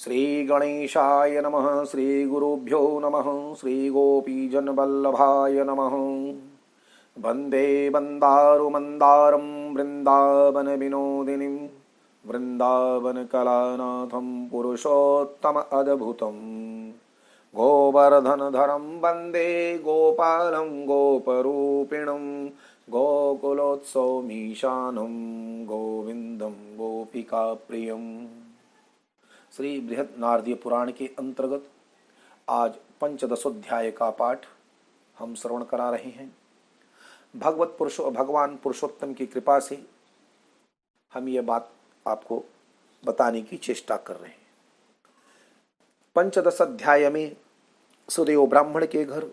श्री गणेशाय नमः। श्री गुरुभ्यो नमः। श्री गोपीजनवल्लभाय नमः। वन्दे वन्दारुमन्दारं वृन्दावन विनोदिनीं वृन्दावनकलानाथं पुरुषोत्तम अद्भुतं गोवर्धनधरं वन्दे गोपालं गोपरूपिणं गोकुलोत्सवमीशानं गोविन्दं गोपिकाप्रियम्। श्री बृहद नारदीय पुराण के अंतर्गत आज पंचदशोध्याय का पाठ हम श्रवण करा रहे हैं। भगवान पुरुषोत्तम की कृपा से हम ये बात आपको बताने की चेष्टा कर रहे हैं। पंचदश अध्याय में सुदेव ब्राह्मण के घर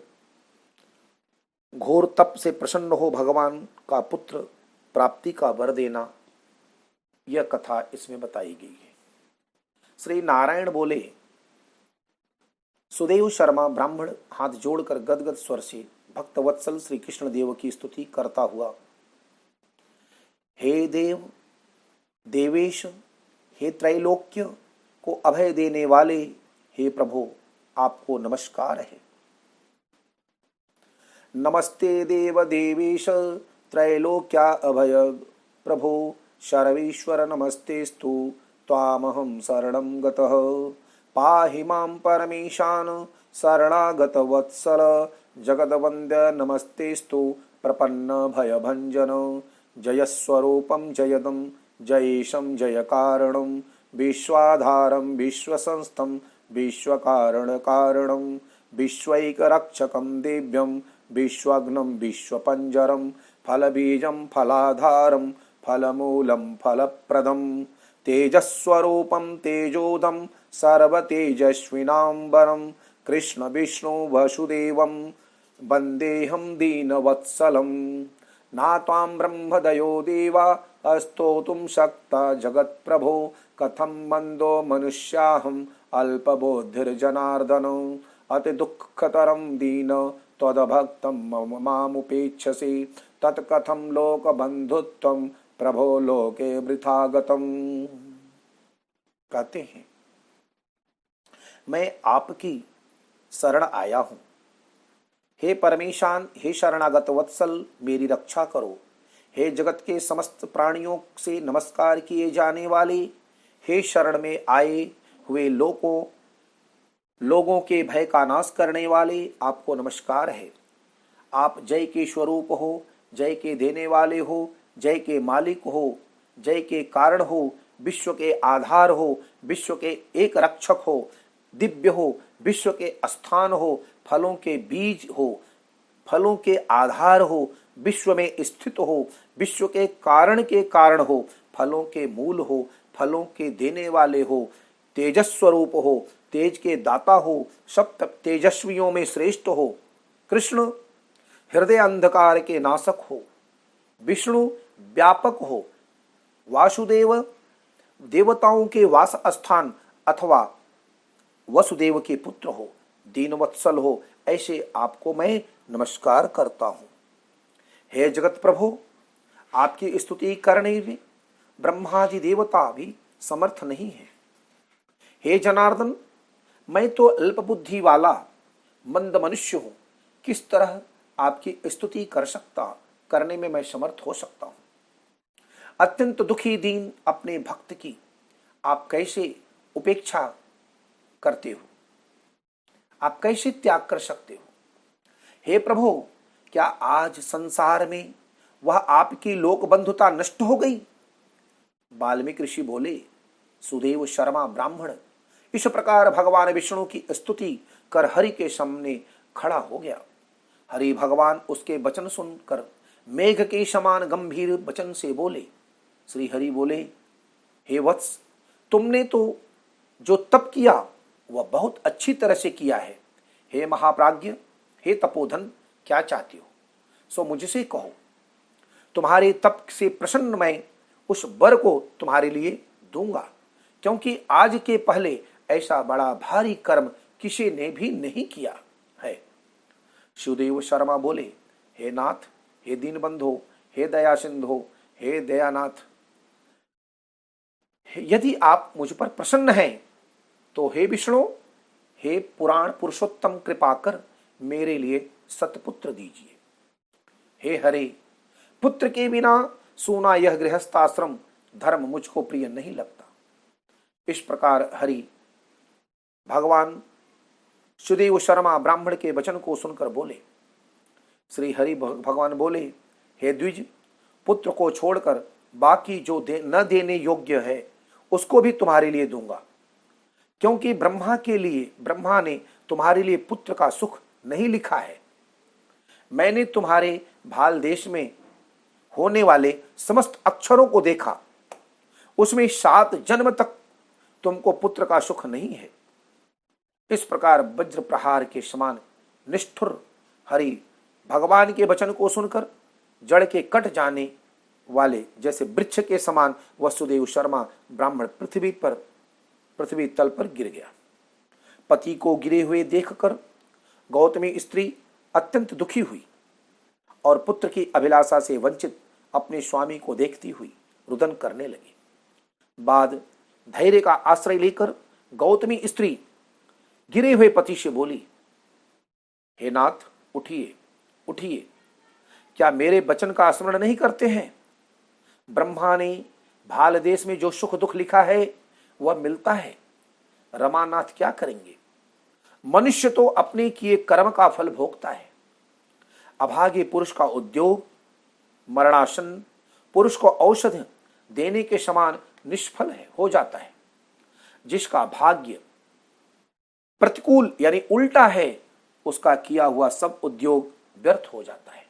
घोर तप से प्रसन्न हो भगवान का पुत्र प्राप्ति का वर देना, यह कथा इसमें बताई गई है। श्री नारायण बोले, सुदेव शर्मा ब्राह्मण हाथ जोड़कर गदगद स्वर से भक्तवत्सल श्री कृष्ण देव की स्तुति करता हुआ, हे देव देवेश, हे त्रैलोक्य को अभय देने वाले, हे प्रभु आपको नमस्कार है। नमस्ते देव देवेश त्रैलोक्या अभय प्रभो सर्वेश्वर नमस्तेस्तु त्वामहं शरणं गतः। पाहि मां परमेशान शरणागत वत्सल जगद्वन्द्य नमस्तेस्तु प्रपन्न भयभञ्जन। जयस्वरूपं जयदं जयेशं जयकारणं विश्वाधारं विश्वसंस्थं विश्वकारणकारणं विश्वैकरक्षकं देव्यं विश्वघ्नं विश्वपञ्जरं फलबीजं फलाधारं फलमूलं फलप्रदं तेजस्वरूपं तेजोदं सर्वतेजस्विनाम्बरं कृष्ण विष्णु वसुदेवं वन्देऽहं दीनवत्सलं। ना त्वां ब्रह्मदयो देवा स्तोतुं शक्ता जगत्प्रभो कथं मन्दो मनुष्याहम् अल्पबुद्धिर्जनार्दन। अतिदुःखतरं दीन त्वद्भक्तं मामुपेक्षसे तत्कथं लोकबन्धुत्वं प्रभो लोके वृथा गतम्। कहते हैं, मैं आपकी शरण आया हूं। हे परमेशान, हे शरणागत वत्सल, मेरी रक्षा करो। हे जगत के समस्त प्राणियों से नमस्कार किए जाने वाले, हे शरण में आए हुए लोगों के भय का नाश करने वाले, आपको नमस्कार है। आप जय के स्वरूप हो, जय के देने वाले हो, जय के मालिक हो, जय के कारण हो, विश्व के आधार हो, विश्व के एक रक्षक हो, दिव्य हो, विश्व के स्थान हो, फलों के बीज हो, फलों के आधार हो, विश्व में स्थित हो, विश्व के कारण हो, फलों के मूल हो, फलों के देने वाले हो, तेजस्वरूप हो, तेज के दाता हो, सप्त तेजस्वियों में श्रेष्ठ हो, कृष्ण हृदय अंधकार के नाशक हो, विष्णु व्यापक हो, वासुदेव देवताओं के वास स्थान अथवा वसुदेव के पुत्र हो, दीनवत्सल हो, ऐसे आपको मैं नमस्कार करता हूं। हे जगत प्रभु, आपकी स्तुति करने में ब्रह्मादि देवता भी समर्थ नहीं है। हे जनार्दन, मैं तो अल्प बुद्धि वाला मंद मनुष्य हूं, किस तरह आपकी स्तुति करने में मैं समर्थ हो सकता हूं। अत्यंत दुखी दीन अपने भक्त की आप कैसे उपेक्षा करते हो, आप कैसे त्याग कर सकते हो। हे प्रभु, क्या आज संसार में वह आपकी लोक बंधुता नष्ट हो गई। वाल्मीकि ऋषि बोले, सुदेव शर्मा ब्राह्मण इस प्रकार भगवान विष्णु की स्तुति कर हरि के सामने खड़ा हो गया। हरि भगवान उसके वचन सुनकर मेघ के समान गंभीर वचन से बोले। श्री हरि बोले, हे वत्स, तुमने तो जो तप किया वह बहुत अच्छी तरह से किया है। हे महाप्राज्ञ, हे तपोधन, क्या चाहते हो सो मुझसे कहो। तुम्हारे तप से प्रसन्न मैं उस वर को तुम्हारे लिए दूंगा, क्योंकि आज के पहले ऐसा बड़ा भारी कर्म किसी ने भी नहीं किया है। सुदेव शर्मा बोले, हे नाथ, हे दीनबंधो, हे दया सिंधो, हे दयानाथ, यदि आप मुझ पर प्रसन्न हैं तो हे विष्णु, हे पुराण पुरुषोत्तम, कृपा कर मेरे लिए सतपुत्र दीजिए। हे हरे, पुत्र के बिना सूना यह गृहस्थाश्रम धर्म मुझको प्रिय नहीं लगता। इस प्रकार हरि भगवान सुदेव शर्मा ब्राह्मण के वचन को सुनकर बोले। श्री हरि भगवान बोले, हे द्विज, पुत्र को छोड़कर बाकी जो न देने योग्य है उसको भी तुम्हारे लिए दूंगा, क्योंकि ब्रह्मा ने तुम्हारे लिए पुत्र का सुख नहीं लिखा है। मैंने तुम्हारे भाल देश में होने वाले समस्त अक्षरों को देखा, उसमें 7 जन्म तक तुमको पुत्र का सुख नहीं है। इस प्रकार वज्र प्रहार के समान निष्ठुर हरि भगवान के वचन को सुनकर जड़ के कट जाने वाले जैसे वृक्ष के समान वसुदेव शर्मा ब्राह्मण पृथ्वी तल पर गिर गया। पति को गिरे हुए देखकर गौतमी स्त्री अत्यंत दुखी हुई और पुत्र की अभिलाषा से वंचित अपने स्वामी को देखती हुई रुदन करने लगी। बाद धैर्य का आश्रय लेकर गौतमी स्त्री गिरे हुए पति से बोली, हे नाथ, उठिए उठिए, क्या मेरे वचन का स्मरण नहीं करते हैं? ब्रह्मा ने भाल देश में जो सुख दुख लिखा है वह मिलता है। रमानाथ क्या करेंगे? मनुष्य तो अपने किए कर्म का फल भोगता है। अभागे पुरुष का उद्योग मरणासन पुरुष को औषध देने के समान निष्फल हो जाता है। जिसका भाग्य प्रतिकूल यानी उल्टा है, उसका किया हुआ सब उद्योग व्यर्थ हो जाता है।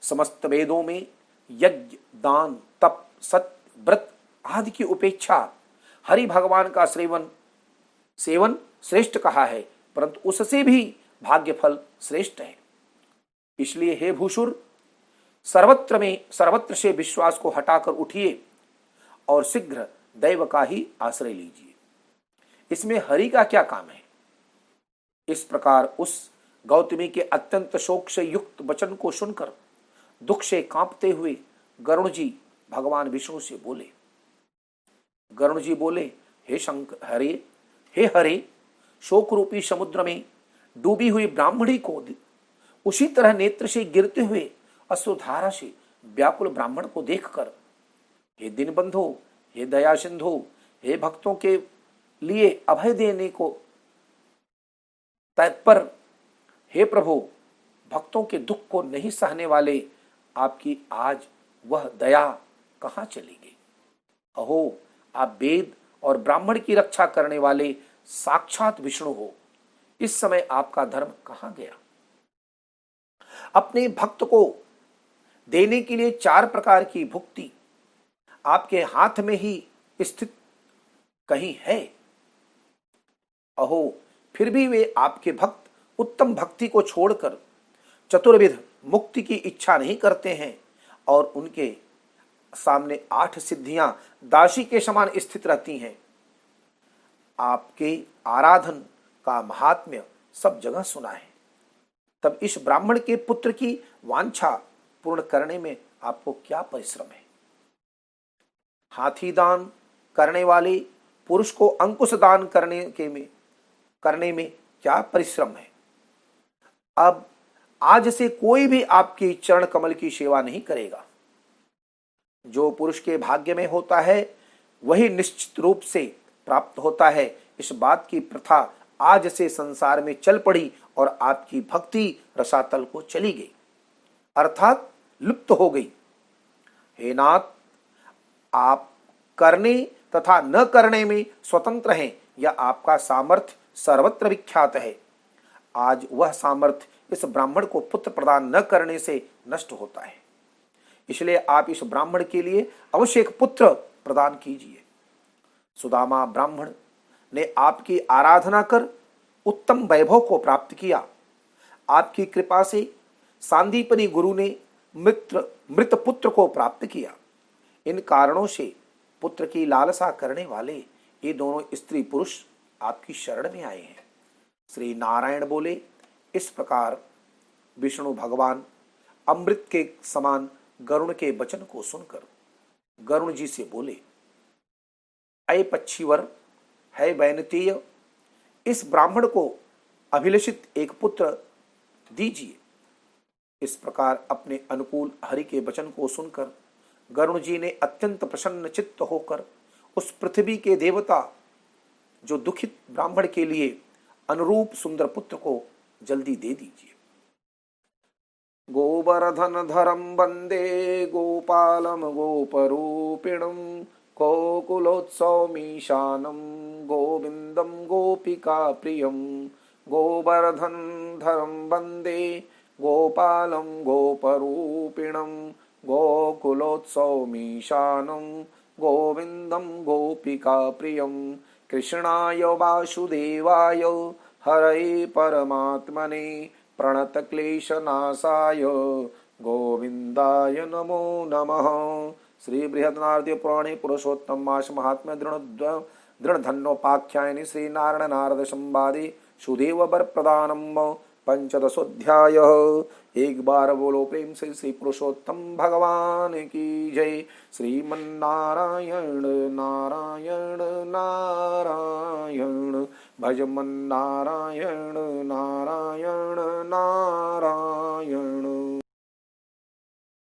समस्त वेदों में यज्ञ, दान, तप, सत्य, व्रत आदि की उपेक्षा हरि भगवान का सेवन श्रेष्ठ कहा है, परंतु उससे भी भाग्य फल श्रेष्ठ है। इसलिए हे भूषुर, सर्वत्र से विश्वास को हटाकर उठिए और शीघ्र दैव का ही आश्रय लीजिए। इसमें हरि का क्या काम है? इस प्रकार उस गौतमी के अत्यंत शोक से युक्त वचन को सुनकर दुख से कांपते हुए गरुण जी भगवान विष्णु से बोले। गरुण जी बोले, हे हरे, शोक रूपी समुद्र में डूबी हुई ब्राह्मणी को उसी तरह नेत्र से गिरते हुए अश्रुधारा से व्याकुल ब्राह्मण को देखकर, हे दीनबंधो, हे दया सिंधु, हे भक्तों के लिए अभय देने को तत्पर, हे प्रभु, भक्तों के दुख को नहीं सहने वाले आपकी आज वह दया कहां चली गई? अहो, आप वेद और ब्राह्मण की रक्षा करने वाले साक्षात विष्णु हो, इस समय आपका धर्म कहां गया? अपने भक्त को देने के लिए 4 प्रकार की भुक्ति आपके हाथ में ही स्थित कहीं है। अहो, फिर भी वे आपके भक्त उत्तम भक्ति को छोड़कर चतुर्विध मुक्ति की इच्छा नहीं करते हैं और उनके सामने 8 सिद्धियां दासी के समान स्थित रहती हैं। आपके आराधन का महात्म्य सब जगह सुना है, तब इस ब्राह्मण के पुत्र की वांछा पूर्ण करने में आपको क्या परिश्रम है? हाथी दान करने वाले पुरुष को अंकुश दान करने में क्या परिश्रम है? अब आज से कोई भी आपकी चरण कमल की सेवा नहीं करेगा। जो पुरुष के भाग्य में होता है वही निश्चित रूप से प्राप्त होता है। इस बात की प्रथा आज से संसार में चल पड़ी और आपकी भक्ति रसातल को चली गई, अर्थात लुप्त हो गई। हे नाथ, आप करने तथा न करने में स्वतंत्र हैं, यह आपका सामर्थ्य सर्वत्र विख्यात है। आज वह सामर्थ्य इस ब्राह्मण को पुत्र प्रदान न करने से नष्ट होता है, इसलिए आप इस ब्राह्मण के लिए अवश्य एक पुत्र प्रदान कीजिए। सुदामा ब्राह्मण ने आपकी आराधना कर उत्तम वैभव को प्राप्त किया। आपकी कृपा से सांदीपनी गुरु ने मृत पुत्र को प्राप्त किया। इन कारणों से पुत्र की लालसा करने वाले ये दोनों स्त्री पुरुष आपकी शरण में आए हैं। श्री नारायण बोले। इस प्रकार विष्णु भगवान अमृत के समान गरुण के वचन को सुनकर गरुण जी से बोले, अय पक्षीवर, है वैनतीय, इस ब्राह्मण को अभिलषित एक पुत्र दीजिए। इस प्रकार अपने अनुकूल हरि के वचन को सुनकर गरुण जी ने अत्यंत प्रसन्न चित्त होकर उस पृथ्वी के देवता जो दुखित ब्राह्मण के लिए अनुरूप सुंदर पुत्र को जल्दी दे दीजिए। गोवर्धन धरम वंदे गोपालम गोपरूपिणम गोकुलोत्सवमीशानम गोविंदम गोपिका प्रियम। गोवर्धन धरम वंदे गोपालम गोपरूपिणम गोकुलोत्सवमीशानम गोविंदम गोपिका प्रियम। कृष्णाय वासुदेवाय हरये परमात्मने प्रणतक्लेशनाशाय गोविंदाय नमो नमः। श्री बृहन्नारदीय पुराणे पुरुषोत्तम मास महात्म्य दृढ़धन्योपाख्यायनि श्री नारायण नारद संवादे सुदेव वर प्रदानम पंचदशोध्यायः। एक बार बोलो प्रेम से श्री पुरुषोत्तम भगवान की जय। श्रीमन्नारायण नारायण नारायण भजमन नारायण नारायण नारायण।